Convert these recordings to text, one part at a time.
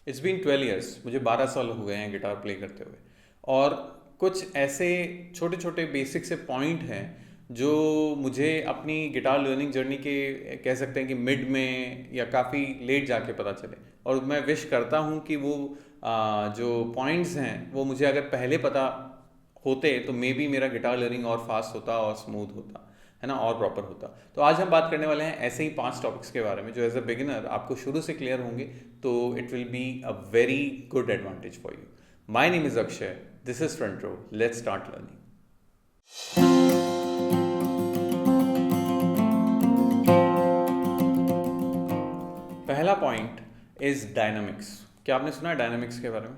It's been 12 years, मुझे 12 साल हो गए हैं गिटार प्ले करते हुए। और कुछ ऐसे छोटे छोटे बेसिक से पॉइंट हैं जो मुझे अपनी गिटार लर्निंग जर्नी के कह सकते हैं कि मिड में या काफ़ी लेट जाके पता चले। और मैं विश करता हूँ कि वो जो पॉइंट्स हैं वो मुझे अगर पहले पता होते तो मे बी मेरा गिटार लर्निंग और फास्ट होता और स्मूथ होता, है ना, और प्रॉपर होता। तो आज हम बात करने वाले हैं ऐसे ही 5 टॉपिक्स के बारे में जो एज अ बिगिनर आपको शुरू से क्लियर होंगे, तो it will be a very good advantage for you. My name is Akshay, this is front row, let's start learning. पहला पॉइंट इज डायनामिक्स। क्या आपने सुना है डायनामिक्स के बारे में?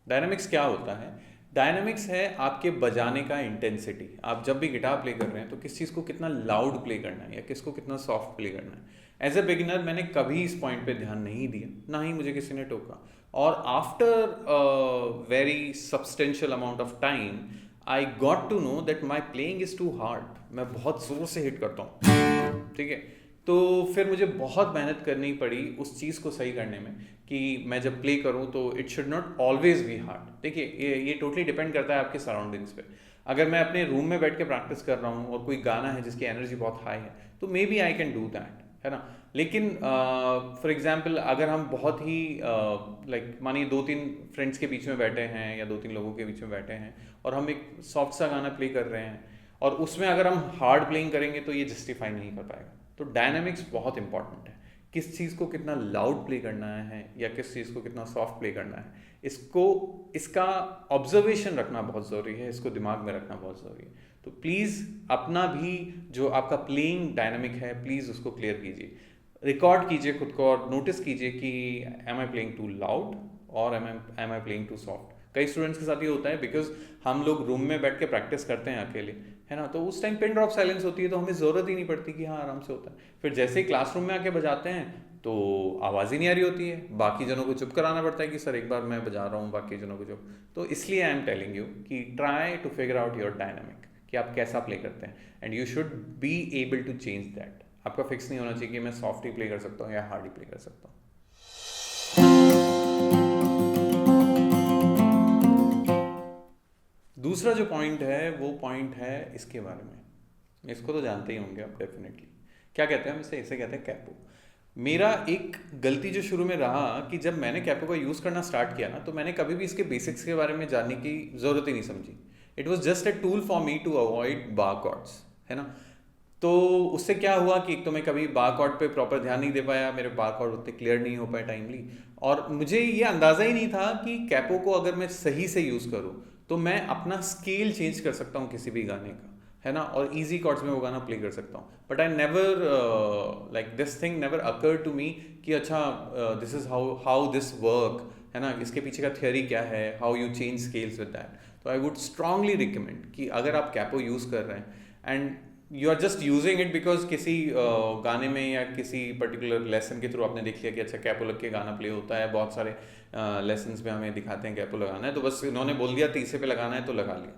डायनामिक्स क्या होता है? डायनामिक्स है आपके बजाने का इंटेंसिटी। आप जब भी गिटार प्ले कर रहे हैं तो किस चीज़ को कितना लाउड प्ले करना है या किसको कितना सॉफ्ट प्ले करना है। एज ए बिगिनर मैंने कभी इस पॉइंट पे ध्यान नहीं दिया, ना ही मुझे किसी ने टोका। और after very substantial amount of time I got to know that my playing is too hard. मैं बहुत ज़ोर से हिट करता हूँ, ठीक है। तो फिर मुझे बहुत मेहनत करनी पड़ी उस चीज़ को सही करने में कि मैं जब प्ले करूँ तो it should not always be hard. देखिए ये टोटली डिपेंड करता है आपके सराउंडिंग्स पे। अगर मैं अपने रूम में बैठ के प्रैक्टिस कर रहा हूँ और कोई गाना है जिसकी एनर्जी बहुत हाई है तो maybe I can do that, है ना। लेकिन फॉर एग्जाम्पल अगर हम बहुत ही लाइक मानिए 2-3 फ्रेंड्स के बीच में बैठे हैं या 2-3 लोगों के बीच में बैठे हैं और हम एक सॉफ्ट सा गाना प्ले कर रहे हैं और उसमें अगर हम हार्ड प्लेइंग करेंगे तो ये जस्टिफाई नहीं कर पाएगा। तो डायनामिक्स बहुत इंपॉर्टेंट है। किस चीज़ को कितना लाउड प्ले करना है या किस चीज़ को कितना सॉफ्ट प्ले करना है, इसको इसका ऑब्जर्वेशन रखना बहुत ज़रूरी है, इसको दिमाग में रखना बहुत ज़रूरी है। तो प्लीज़ अपना भी जो आपका प्लेइंग डायनामिक है प्लीज़ उसको क्लियर कीजिए, रिकॉर्ड कीजिए खुद को और नोटिस कीजिए कि am I playing too loud और am I playing too soft. कई स्टूडेंट्स के साथ ये होता है बिकॉज हम लोग रूम में बैठ के प्रैक्टिस करते हैं अकेले, है ना, तो उस टाइम पिन ड्रॉप साइलेंस होती है तो हमें ज़रूरत ही नहीं पड़ती कि हाँ आराम से होता है। फिर जैसे ही क्लासरूम में आके बजाते हैं तो आवाज़ ही नहीं आ रही होती है, बाकी जनों को चुप कराना पड़ता है कि सर एक बार मैं बजा रहा हूँ बाकी जनों को चुप। तो इसलिए आई एम टेलिंग यू कि try to figure out your dynamic कि आप कैसा प्ले करते हैं and you should be able to change that. आपका फिक्स नहीं होना चाहिए कि मैं सॉफ्ट ही प्ले कर सकता हूँ या हार्ड ही प्ले कर सकता हूँ। दूसरा जो पॉइंट है वो पॉइंट है इसके बारे में, इसको तो जानते ही होंगे आप डेफिनेटली। क्या कहते हैं हम इसे कहते हैं कैपो। मेरा एक गलती जो शुरू में रहा कि जब मैंने कैपो का यूज़ करना स्टार्ट किया ना तो मैंने कभी भी इसके बेसिक्स के बारे में जानने की ज़रूरत ही नहीं समझी। It was just a tool for me to avoid bar chords, है ना। तो उससे क्या हुआ कि एक तो मैं कभी बार कॉर्ड पे प्रॉपर ध्यान नहीं दे पाया, मेरे बार कॉर्ड उतने क्लियर नहीं हो पाए टाइमली, और मुझे ये अंदाज़ा ही नहीं था कि कैपो को अगर मैं सही से यूज़ करूँ तो मैं अपना स्केल चेंज कर सकता हूँ किसी भी गाने का, है ना, और इजी कॉर्ड्स में वो गाना प्ले कर सकता हूँ। But I never like this thing never occur to me कि अच्छा this is how how this work, है ना, इसके पीछे का थियोरी क्या है, how you change scales with that. तो आई वुड स्ट्रांगली रिकमेंड कि अगर आप कैपो यूज़ कर रहे हैं and you are just using it because किसी गाने में या किसी पर्टिकुलर लेसन के थ्रू आपने देख लिया कि अच्छा कैपो लग के गाना प्ले होता है, बहुत सारे लेसन्स में हमें दिखाते हैं कैपो लगाना है, तो बस इन्होंने बोल दिया तीसरे पे लगाना है तो लगा लिया।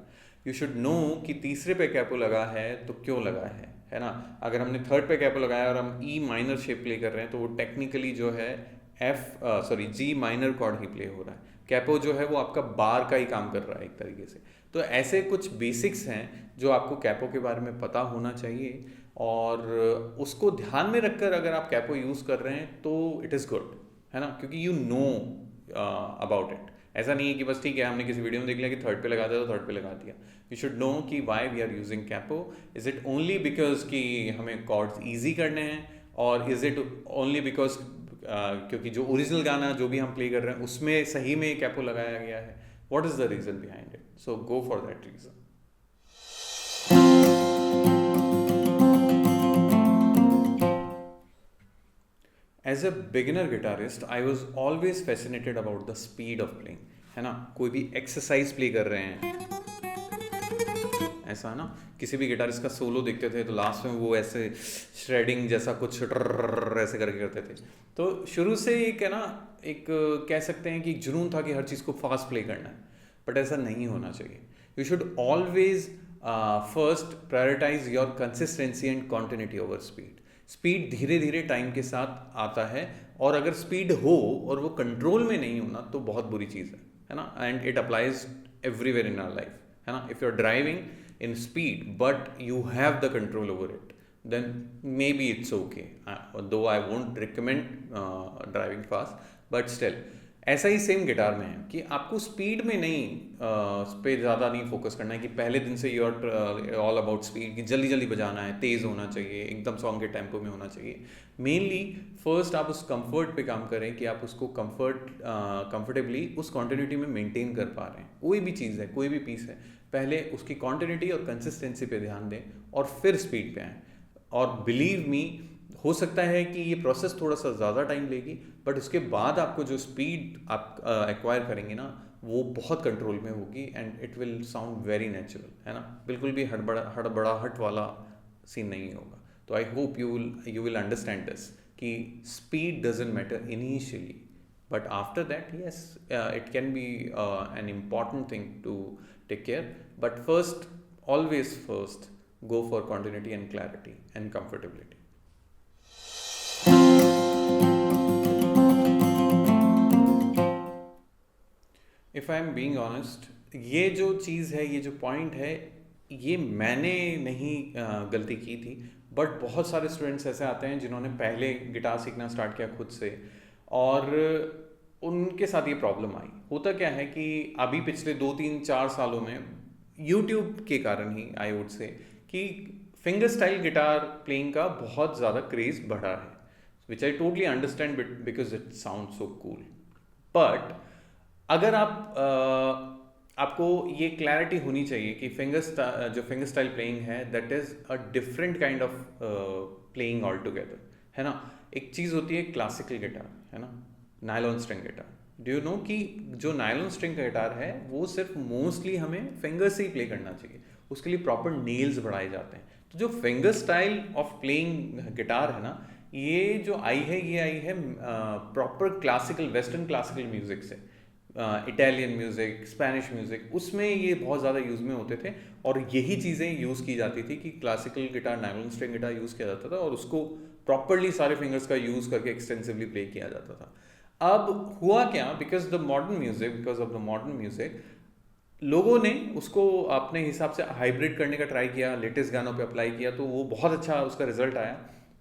यू शुड नो कि तीसरे पे कैपो लगा है तो क्यों लगा है ना। अगर हमने थर्ड पे कैपो लगाया और हम ई माइनर शेप प्ले कर रहे हैं तो वो टेक्निकली जो है जी माइनर कॉर्ड ही प्ले हो रहा है। कैपो जो है वो आपका बार का ही काम कर रहा है एक तरीके से। तो ऐसे कुछ बेसिक्स हैं जो आपको कैपो के बारे में पता होना चाहिए और उसको ध्यान में रखकर अगर आप कैपो यूज़ कर रहे हैं तो इट इज़ गुड, है ना, क्योंकि यू नो अबाउट इट। ऐसा नहीं है कि बस ठीक है हमने किसी वीडियो में देख लिया कि थर्ड पे लगा दिया तो थर्ड पे लगा दिया। यू शुड नो कि why we are using capo. Is it only because कि हमें कॉर्ड्स ईजी करने हैं, और इज़ इट ओनली बिकॉज क्योंकि जो ओरिजिनल गाना जो भी हम प्ले कर रहे हैं उसमें सही में कैपो लगाया गया है, what is the reason behind it? So go for that reason. As a beginner guitarist, I was always fascinated about the speed of playing, है ना। कोई भी एक्सरसाइज प्ले कर रहे हैं ऐसा, है ना, किसी भी गिटारिस्ट का सोलो देखते थे तो लास्ट में वो ऐसे श्रेडिंग जैसा कुछ ऐसे करके करते थे। तो शुरू से एक है ना, एक कह सकते हैं कि एक जुनून था कि हर चीज़ को फास्ट प्ले करना है, बट ऐसा नहीं होना चाहिए। You should always first prioritize your consistency and continuity over speed. Speed धीरे धीरे टाइम के साथ आता है, और अगर स्पीड हो और वो कंट्रोल में नहीं होना तो बहुत बुरी चीज़ है ना. And it applies everywhere in our life, है ना. If you are driving in speed but you have the control over it, then maybe it's okay. Though I won't recommend driving fast, but still ऐसा ही same guitar में है कि आपको speed में नहीं पे ज़्यादा नहीं फोकस करना है कि पहले दिन से you are all about speed, कि जल्दी जल्दी बजाना है, तेज़ होना चाहिए, एकदम सॉन्ग के टेम्पो में होना चाहिए. मेनली फर्स्ट आप उस कंफर्ट पे काम करें कि आप उसको कंफर्टेबली उस कॉन्टिन्यूटी में मेंटेन कर पा रहे हैं. कोई भी चीज़ है, कोई भी पीस है, पहले उसकी कॉन्टिन्यूटी और कंसिस्टेंसी पे ध्यान दें और फिर स्पीड पे आएँ. और बिलीव मी, हो सकता है कि ये प्रोसेस थोड़ा सा ज़्यादा टाइम लेगी, बट उसके बाद आपको जो स्पीड आप एक्वायर करेंगे ना, वो बहुत कंट्रोल में होगी and it will sound very natural, है ना. बिल्कुल भी हड़बड़ाहट वाला सीन नहीं होगा. तो I hope you will understand this कि speed doesn't matter initially, but after that yes it can be an important thing to take care. But first, always first, go for continuity and clarity and comfortability. If I am being honest, ये जो चीज़ है, ये जो point है, ये मैंने नहीं गलती की थी, बट बहुत सारे स्टूडेंट्स ऐसे आते हैं जिन्होंने पहले गिटार सीखना स्टार्ट किया खुद से और उनके साथ ये प्रॉब्लम आई. होता क्या है कि अभी पिछले 2-3-4 सालों में YouTube के कारण ही आई वुड से कि फिंगर स्टाइल गिटार प्लेइंग का बहुत ज़्यादा क्रेज बढ़ा है, which I totally understand because it sound so cool. But अगर आपको ये क्लैरिटी होनी चाहिए कि जो फिंगर स्टाइल प्लेइंग है, that is a different kind of playing altogether, है ना. एक चीज़ होती है क्लासिकल गिटार, है ना, nylon string guitar. Do you know कि जो नायलॉन स्ट्रिंग का गिटार है वो सिर्फ मोस्टली हमें फिंगर से ही प्ले करना चाहिए, उसके लिए प्रॉपर नेल्स बढ़ाए जाते हैं. तो जो finger style of playing guitar है ना, ये जो आई है proper classical, western classical music से, इटालियन म्यूजिक, स्पेनिश म्यूजिक, उसमें ये बहुत ज़्यादा यूज़ में होते थे. और यही चीज़ें यूज़ की जाती थी कि classical guitar, nylon string guitar use किया जाता था और उसको प्रॉपरली सारे फिंगर्स का यूज़ करके एक्सटेंसिवली प्ले किया जाता था. अब हुआ क्या, because of the modern music लोगों ने उसको अपने हिसाब से हाइब्रिड करने का ट्राई किया, लेटेस्ट गानों पे अप्लाई किया, तो वो बहुत अच्छा उसका रिजल्ट आया.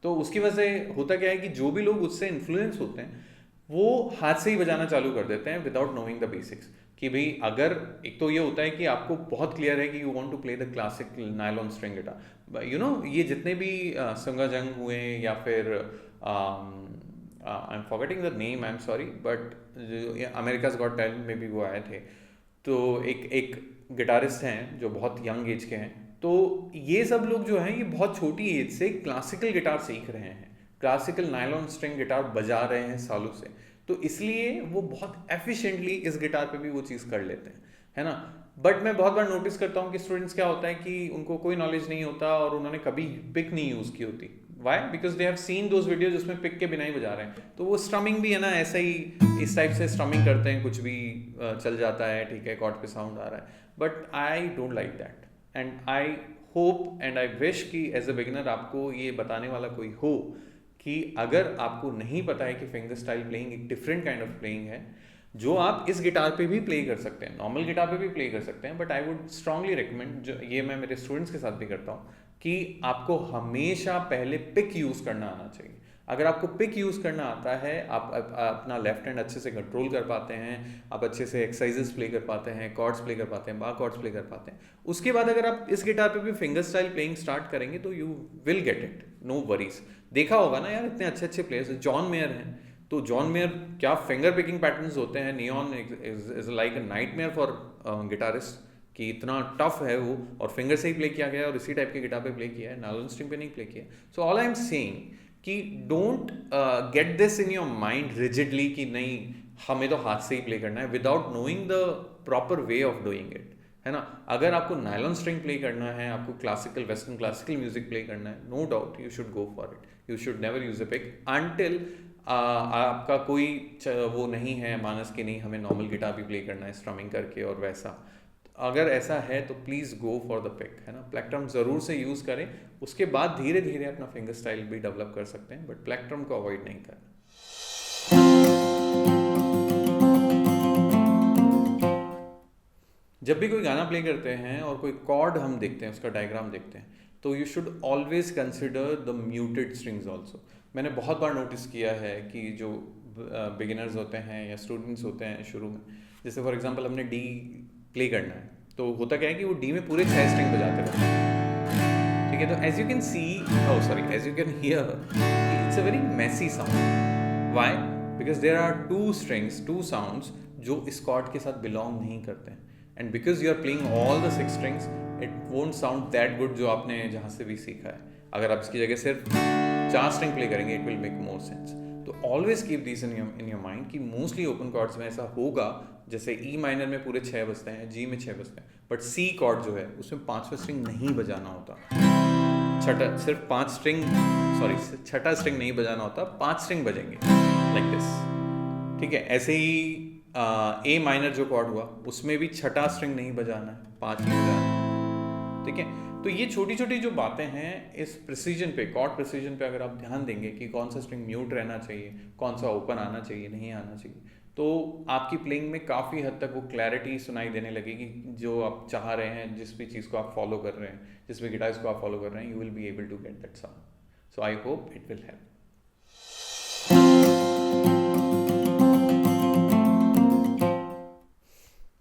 तो उसकी वजह से होता क्या है कि जो भी लोग उससे इन्फ्लुएंस होते हैं वो हाथ से ही बजाना चालू कर देते हैं विदाउट नोइंग द बेसिक्स. कि भाई अगर एक तो ये होता है कि आपको बहुत क्लियर है कि you want to play the classic nylon string guitar, you know, ये जितने भी संगा जंग हुए या फिर I am forgetting the name, I am sorry, but America's got talent में भी वो आए थे. तो एक गिटारिस्ट हैं जो बहुत यंग एज के हैं. तो ये सब लोग जो हैं ये बहुत छोटी एज से क्लासिकल गिटार सीख रहे हैं, क्लासिकल नायलॉन स्ट्रिंग गिटार बजा रहे हैं सालों से. तो इसलिए वो बहुत एफिशिएंटली इस गिटार पे भी वो चीज़ कर लेते हैं, है ना. बट मैं बहुत बार नोटिस करता हूँ कि स्टूडेंट्स क्या होता है कि उनको कोई नॉलेज नहीं होता और उन्होंने कभी पिक नहीं यूज़ की होती. Why? Because they have seen those video जिसमें पिक के बिना ही बजा रहे हैं. तो वो स्ट्रमिंग भी है ना, ऐसा ही इस टाइप से स्ट्रमिंग करते हैं, कुछ भी चल जाता है, ठीक है, कॉर्ड पे साउंड आ रहा है. But I don't like that and I hope and I wish कि एज अ बिगिनर आपको ये बताने वाला कोई हो कि अगर आपको नहीं पता है कि फिंगर स्टाइल प्लेइंग एक डिफरेंट काइंड ऑफ प्लेइंग है जो आप इस गिटार पे भी प्ले कर सकते हैं, नॉर्मल गिटार पे भी प्ले कर सकते हैं. But I would strongly recommend, जो ये मैं मेरे स्टूडेंट्स के साथ भी करता हूँ, कि आपको हमेशा पहले पिक यूज़ करना आना चाहिए. अगर आपको पिक यूज़ करना आता है, आप अपना लेफ्ट हैंड अच्छे से कंट्रोल कर पाते हैं, आप अच्छे से एक्सरसाइजेस प्ले कर पाते हैं, कॉर्ड्स प्ले कर पाते हैं, बार कॉर्ड्स प्ले कर पाते हैं, उसके बाद अगर आप इस गिटार पे भी फिंगर स्टाइल प्लेइंग स्टार्ट करेंगे तो you will get it, no worries. देखा होगा ना यार, इतने अच्छे अच्छे प्लेयर्स, जॉन मेयर हैं, तो जॉन मेयर क्या फिंगर पिकिंग पैटर्न्स होते हैं. Neon is like a nightmare for guitarist कि इतना टफ है वो, और फिंगर से ही प्ले किया गया और इसी टाइप के गिटार पे प्ले किया है, नायलॉन स्ट्रिंग पे नहीं प्ले किया. So all I am saying कि don't get this in your mind rigidly कि नहीं हमें तो हाथ से ही प्ले करना है, without knowing the proper way of doing it, है ना. अगर आपको नायलॉन स्ट्रिंग प्ले करना है, आपको classical western classical music play करना है, no doubt you should go for it. You should never use a pick until आपका कोई वो नहीं है मानस कि नहीं हमें नॉर्मल गिटार भी प्ले करना है स्ट्रमिंग करके और वैसा. अगर ऐसा है तो please go for the pick, है ना. प्लेक्ट्रम ज़रूर से यूज़ करें, उसके बाद धीरे धीरे अपना फिंगर स्टाइल भी डेवलप कर सकते हैं, बट प्लेक्ट्रम को अवॉइड नहीं करना. जब भी कोई गाना प्ले करते हैं और कोई कॉर्ड हम देखते हैं, उसका डायग्राम देखते हैं, तो you should always consider the muted strings also. मैंने बहुत बार नोटिस किया है कि जो बिगिनर्स होते हैं या स्टूडेंट्स होते हैं शुरू में, जैसे फॉर एग्जांपल हमने डी प्ले करना है, तो होता क्या है कि वो डी में पूरे 6 स्ट्रिंग बजाते रहते हैं, ठीक है। तो as you can see, as you can hear, it's a very messy sound. Why? Because there are 2 strings, 2 sounds जो इस कॉर्ड के साथ बिलोंग नहीं करते हैं, and because you are playing all the 6 strings, it won't sound that good जो आपने जहाँ से भी सीखा है। अगर आप इसकी जगह सिर्फ 4 स्ट्रिंग प्ले करेंगे, it will make more sense. तो always keep this in your mind कि मोस्टली ओपन कॉर्ड्स में ऐसा होगा, जैसे ई माइनर में पूरे 6 बजते हैं, जी में 6 बजते हैं, बट सी कॉर्ड जो है उसमें 5वां स्ट्रिंग नहीं बजाना होता, छठा सिर्फ 5 स्ट्रिंग, छठा स्ट्रिंग नहीं बजाना होता, 5 स्ट्रिंग बजेंगे लाइक दिस, ठीक है। ऐसे ही ए माइनर जो कॉर्ड हुआ उसमें भी छठा स्ट्रिंग नहीं बजाना है, 5 ही बजाना है, ठीक है। तो ये छोटी छोटी जो बातें हैं, इस प्रिसीजन पे, कॉर्ड प्रिसीजन पे अगर आप ध्यान देंगे कि कौन सा स्ट्रिंग म्यूट रहना चाहिए, कौन सा ओपन आना चाहिए, नहीं आना चाहिए, तो आपकी प्लेइंग में काफ़ी हद तक वो क्लैरिटी सुनाई देने लगेगी जो आप चाह रहे हैं, जिस भी चीज़ को आप फॉलो कर रहे हैं, जिस भी गिटार्स को आप फॉलो कर रहे हैं, you will be able to get that sound. So I hope it will help.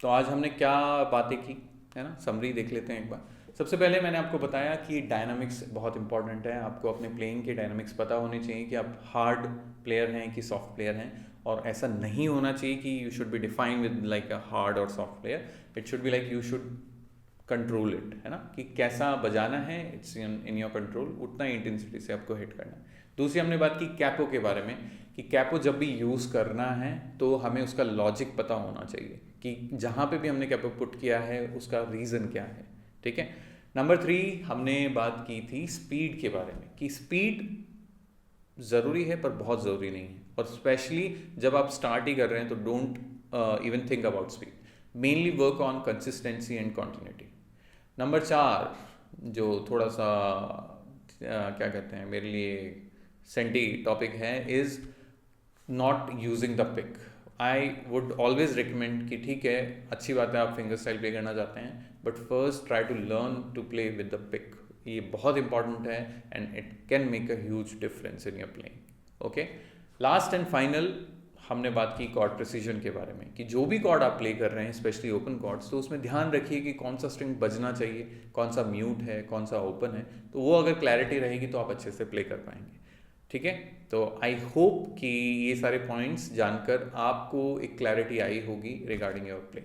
तो आज हमने क्या बातें की, है ना, समरी देख लेते हैं एक बार। सबसे पहले मैंने आपको बताया कि डायनामिक्स बहुत इंपॉर्टेंट है, आपको अपने प्लेइंग के डायनामिक्स पता होने चाहिए कि आप हार्ड प्लेयर हैं कि सॉफ्ट प्लेयर हैं, और ऐसा नहीं होना चाहिए कि you should be define with like a hard और soft player, it should be like you should control it, है ना, कि कैसा बजाना है, इट्स इन योर कंट्रोल, उतना ही इंटेंसिटी से आपको हिट करना है। दूसरी हमने बात की कैपो के बारे में, कि कैपो जब भी यूज़ करना है तो हमें उसका लॉजिक पता होना चाहिए कि जहाँ पे भी हमने कैपो पुट किया है उसका रीज़न क्या है, ठीक है। नंबर 3 हमने बात की थी स्पीड के बारे में, कि स्पीड ज़रूरी है पर बहुत ज़रूरी नहीं है, और स्पेशली जब आप स्टार्ट ही कर रहे हैं तो don't even think about speed, mainly work on consistency and continuity. Number 4 जो थोड़ा सा क्या कहते हैं, मेरे लिए सेंटी टॉपिक है, is not using the pick. I would always recommend कि ठीक है, अच्छी बात है आप फिंगर स्टाइल प्ले करना चाहते हैं, but first try to learn to play with the pick. ये बहुत इंपॉर्टेंट है and it can make a huge difference in your playing. Okay, last and final हमने बात की कॉर्ड प्रिसीजन के बारे में, कि जो भी कॉर्ड आप प्ले कर रहे हैं, स्पेशली ओपन कॉर्ड्स, तो उसमें ध्यान रखिए कि कौन सा स्ट्रिंग बजना चाहिए, कौन सा म्यूट है, कौन सा ओपन है, तो वो अगर क्लैरिटी रहेगी तो आप अच्छे से प्ले कर पाएंगे, ठीक है। तो आई होप कि ये सारे पॉइंट्स जानकर आपको एक क्लैरिटी आई होगी रिगार्डिंग योर प्ले।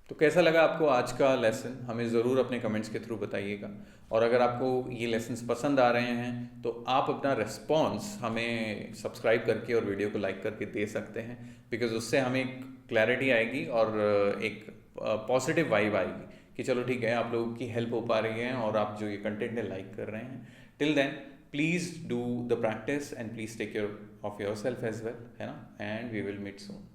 तो कैसा लगा आपको आज का लेसन, हमें ज़रूर अपने कमेंट्स के थ्रू बताइएगा, और अगर आपको ये लेसन्स पसंद आ रहे हैं तो आप अपना रिस्पॉन्स हमें सब्सक्राइब करके और वीडियो को लाइक करके दे सकते हैं, बिकॉज उससे हमें एक क्लैरिटी आएगी और एक पॉजिटिव वाइब आएगी कि चलो ठीक है, आप लोगों की हेल्प हो पा रही है और आप जो ये कंटेंट है लाइक कर रहे हैं। Till then please do the practice and please take care of yourself as well, है ना, and we will meet soon.